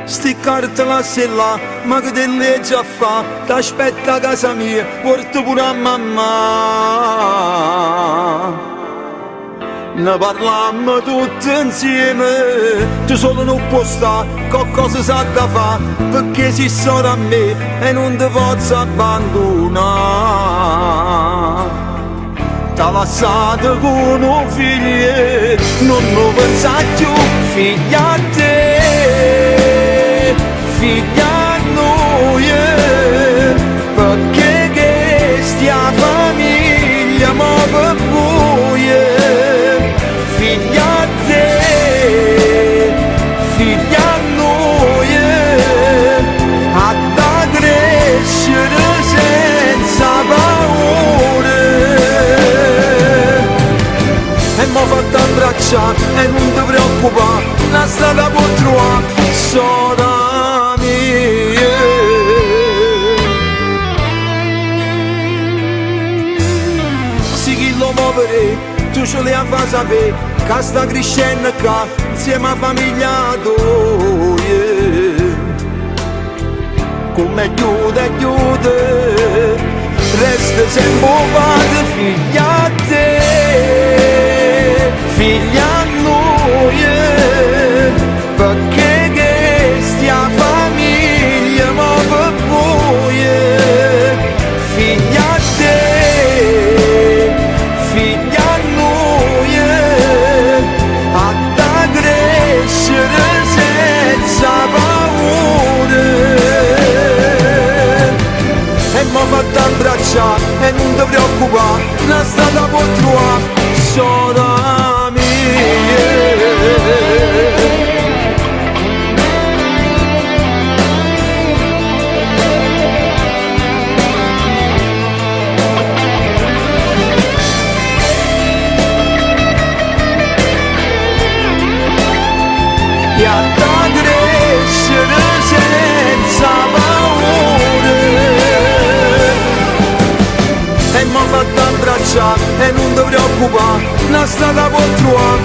sti carte la là, ma che te leggi a fa? T'aspetta a casa mia, porto pure a mamma. Ne parlammo tutti insieme, tu solo non puoi stare, qualcosa sa da fa, perché sei solo a me e non ti posso abbandonare. T'ha lasciato con un figlio, non pensa più, figlia a te, figlia a noi, perché che stia famiglia ma per voi, figlia a te, figlia a noi, a da crescere senza paura. E m'ho fatto abbracciare e non ti preoccupare, la strada può trovare sola mia. Sì chi lo muovere, tu ce li fai sapere, che sta crescendo qua, insieme a famiglia tua. Come chiude, resta sempre un padre, figlia a te, figlia a noi, perché che stia famiglia ma per voi, figlia a te, figlia a noi, a da crescere senza paura. E m'ho fatto abbracciare e non ti preoccupare, la strada può trovare sola mia. E a da crescere senza paura. E m'ho fatto abbracciare e non ti preoccupare, la strada può trovare